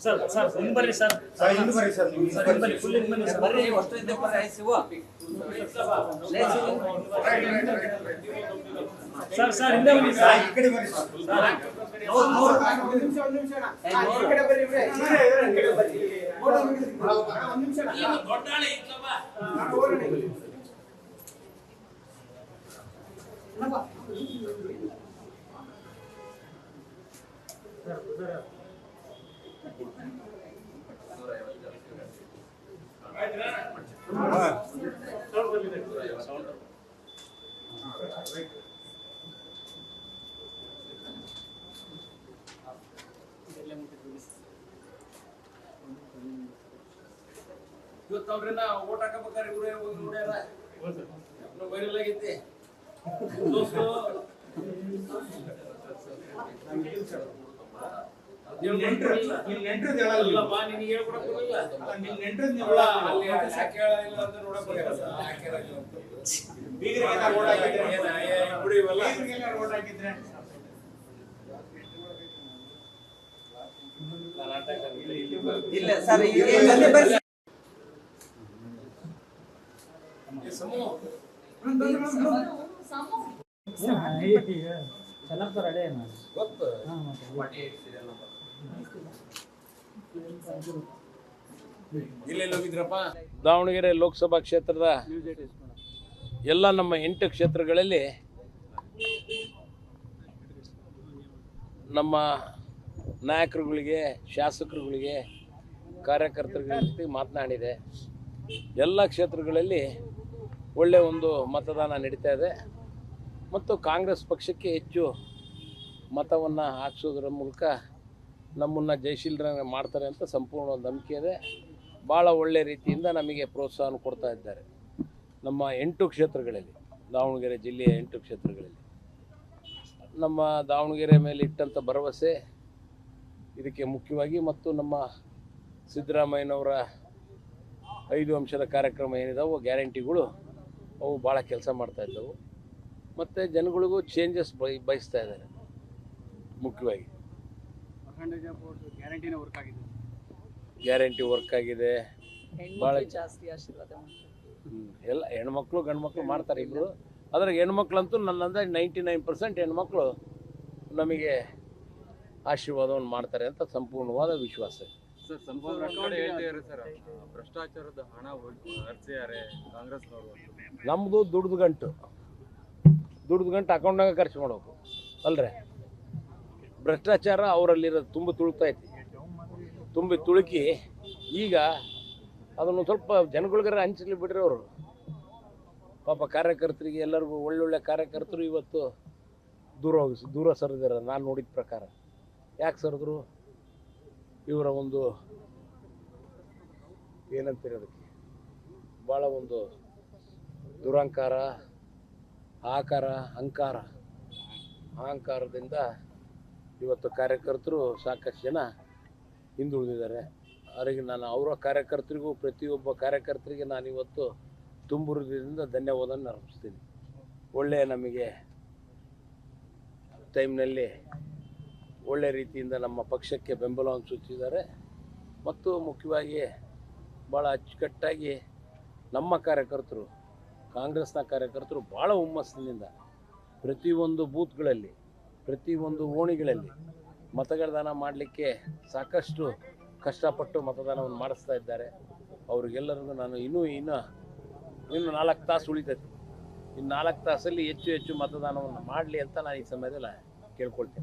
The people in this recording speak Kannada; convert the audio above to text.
ಸರ್ ಸರ್ ಹಿಂದೆ ಬರ್ರಿ ಸರ್ ಹಿಂದೆ ಬರ್ರಿ ಸರ್ ಹಿಂದೆ ಬರ್ರಿ ಫುಲ್ ಹಿಂದೆ ಬನ್ನಿ ಸರ್ ಬರ್ರಿ ಅಷ್ಟು ಇದ್ದೆ ಬರ್ರಿ ಶಿವ ಸರ್ ಸರ್ ಹಿಂದೆ ಬನ್ನಿ ಸರ್ ಈ ಕಡೆ ಬರ್ರಿ ಸರ್ ಒಂದು ನಿಮಿಷ ಈ ಕಡೆ ಬರ್ರಿ ಬಿಡಿ ಈ ಕಡೆ ಬರ್ರಿ ಒಂದು ನಿಮಿಷ ದೊಡ್ಡಾಳೆ ಇತ್ತವ ಇವತ್ತವ್ರೆ ನಾ ಓಟ್ ಹಾಕಬೇಕಾದ್ರೆ ಇವರೇ ಹೋಗಿ ನೋಡ್ಯಾರ ವೈರಲ್ ಆಗೈತಿ ದೋಸ್ತು ಬಾ ನಿನಗೆ ಹೇಳ್ಕೊಡಕ್ ಹೋಗಿಲ್ಲ ಅಲ್ಲಿ ಯಾಕೆ ಹೇಳಿಲ್ಲ ಅಂತ ನೋಡಕ್ ಹೋಗ್ಯಾರ ಇಲ್ಲ ಸರ್ ಇಲ್ಲಿ ಬರ್ರಿ ಎಲ್ಲೆಲ್ಲಿ ಹೋಗಿದ್ರಪ್ಪ? ದಾವಣಗೆರೆ ಲೋಕಸಭಾ ಕ್ಷೇತ್ರದ ಎಲ್ಲ ನಮ್ಮ 8 ಕ್ಷೇತ್ರಗಳಲ್ಲಿ ನಮ್ಮ ನಾಯಕರುಗಳಿಗೆ, ಶಾಸಕರುಗಳಿಗೆ, ಕಾರ್ಯಕರ್ತರುಗಳ ಜೊತೆ ಮಾತನಾಡಿದೆ. ಎಲ್ಲ ಕ್ಷೇತ್ರಗಳಲ್ಲಿ ಒಳ್ಳೆಯ ಒಂದು ಮತದಾನ ನಡೀತಾ ಇದೆ ಮತ್ತು ಕಾಂಗ್ರೆಸ್ ಪಕ್ಷಕ್ಕೆ ಹೆಚ್ಚು ಮತವನ್ನು ಹಾಕಿಸೋದ್ರ ಮೂಲಕ ನಮ್ಮನ್ನು ಜಯಶೀಲರನ್ನ ಮಾಡ್ತಾರೆ ಅಂತ ಸಂಪೂರ್ಣ ನಂಬಿಕೆ ಇದೆ. ಭಾಳ ಒಳ್ಳೆಯ ರೀತಿಯಿಂದ ನಮಗೆ ಪ್ರೋತ್ಸಾಹ ಕೊಡ್ತಾ ಇದ್ದಾರೆ. ನಮ್ಮ 8 ಕ್ಷೇತ್ರಗಳಲ್ಲಿ, ದಾವಣಗೆರೆ ಜಿಲ್ಲೆಯ 8 ಕ್ಷೇತ್ರಗಳಲ್ಲಿ ನಮ್ಮ ದಾವಣಗೆರೆ ಮೇಲೆ ಇಟ್ಟಂಥ ಭರವಸೆ ಇದಕ್ಕೆ ಮುಖ್ಯವಾಗಿ, ಮತ್ತು ನಮ್ಮ ಸಿದ್ದರಾಮಯ್ಯನವರ 5 ಅಂಶದ ಕಾರ್ಯಕ್ರಮ ಏನಿದಾವೋ ಗ್ಯಾರಂಟಿಗಳು ಅವು ಭಾಳ ಕೆಲಸ ಮಾಡ್ತಾಯಿದ್ದವು ಮತ್ತು ಜನಗಳಿಗೂ ಚೇಂಜಸ್ ಬಯಸ್ತಾ ಇದ್ದಾರೆ. ಮುಖ್ಯವಾಗಿ ಗ್ಯಾರಂಟಿ ವರ್ಕ್ ಆಗಿದೆ. ಭಾಳ ಜಾಸ್ತಿ ಆಶೀರ್ವಾದ ಎಲ್ಲ ಹೆಣ್ಮಕ್ಳು ಗಂಡು ಮಕ್ಕಳು ಮಾಡ್ತಾರೆ ಇಬ್ಬರು. ಅದ್ರಾಗ ಹೆಣ್ಮಕ್ಳಂತೂ ನನ್ನ ಅಂದಾಜು 99% ಹೆಣ್ಮಕ್ಳು ನಮಗೆ ಆಶೀರ್ವಾದವನ್ನು ಮಾಡ್ತಾರೆ ಅಂತ ಸಂಪೂರ್ಣವಾದ ವಿಶ್ವಾಸ ಇದೆ. ಸರ್, ಸಂಪೂರ್ಣ ಹೇಳ್ತಿದ್ದಾರೆ ಸರ್, ಭ್ರಷ್ಟಾಚಾರದ ಹಣ ಹರಿಸಿದ್ದಾರೆ ಕಾಂಗ್ರೆಸ್ನವರು. ನಮ್ಮದು ದುಡ್ದು ಗಂಟು ಅಕೌಂಟ್ನಾಗ ಖರ್ಚು ಮಾಡಬೇಕು ಅಲ್ರಿ. ಭ್ರಷ್ಟಾಚಾರ ಅವರಲ್ಲಿರೋದು ತುಂಬಿ ತುಳುಕಿ ಈಗ ಅದನ್ನು ಸ್ವಲ್ಪ ಜನಗಳಿಗಾರ ಹಂಚಲಿ ಬಿಡ್ರಿ. ಅವರು ಪಾಪ ಕಾರ್ಯಕರ್ತರಿಗೆ ಎಲ್ಲರಿಗೂ ಒಳ್ಳೊಳ್ಳೆ ಕಾರ್ಯಕರ್ತರು ಇವತ್ತು ದೂರ ಸರಿದಾರೆ. ನಾನು ನೋಡಿದ ಪ್ರಕಾರ ಯಾಕೆ ಸರಿದ್ರು? ಇವರ ಒಂದು ಏನಂತೀರ ಅದಕ್ಕೆ, ಭಾಳ ಒಂದು ದುರಹಂಕಾರ, ಅಹಂಕಾರದಿಂದ ಇವತ್ತು ಕಾರ್ಯಕರ್ತರು ಸಾಕಷ್ಟು ಜನ ಹಿಂದುಳಿದಿದ್ದಾರೆ. ಅವರಿಗೆ ನಾನು ಅವರ ಕಾರ್ಯಕರ್ತರಿಗೂ, ಪ್ರತಿಯೊಬ್ಬ ಕಾರ್ಯಕರ್ತರಿಗೆ ನಾನು ಇವತ್ತು ತುಂಬ ಹೃದಯದಿಂದ ಧನ್ಯವಾದವನ್ನು ಅರ್ಪಿಸ್ತೀನಿ. ಒಳ್ಳೆಯ ನಮಗೆ ಟೈಮ್ನಲ್ಲಿ ಒಳ್ಳೆ ರೀತಿಯಿಂದ ನಮ್ಮ ಪಕ್ಷಕ್ಕೆ ಬೆಂಬಲವನ್ನು ಸೂಚಿಸಿದ್ದಾರೆ ಮತ್ತು ಮುಖ್ಯವಾಗಿ ಭಾಳ ಅಚ್ಚುಕಟ್ಟಾಗಿ ನಮ್ಮ ಕಾರ್ಯಕರ್ತರು, ಕಾಂಗ್ರೆಸ್ನ ಕಾರ್ಯಕರ್ತರು ಭಾಳ ಹುಮ್ಮಸ್ಸಿನಿಂದ ಪ್ರತಿಯೊಂದು ಬೂತ್ಗಳಲ್ಲಿ, ಪ್ರತಿಯೊಂದು ಓಣಿಗಳಲ್ಲಿ ಮತದಾನ ಮಾಡಲಿಕ್ಕೆ ಸಾಕಷ್ಟು ಕಷ್ಟಪಟ್ಟು ಮತದಾನವನ್ನು ಮಾಡಿಸ್ತಾ ಇದ್ದಾರೆ. ಅವ್ರಿಗೆಲ್ಲರಿಗೂ ನಾನು ಇನ್ನೂ 4 ತಾಸು ಉಳಿತೈತಿ. ಇನ್ನು 4 ತಾಸಲ್ಲಿ ಹೆಚ್ಚು ಮತದಾನವನ್ನು ಮಾಡಲಿ ಅಂತ ನಾನು ಈ ಸಮಯದಲ್ಲಿ ಕೇಳ್ಕೊಳ್ತೀನಿ.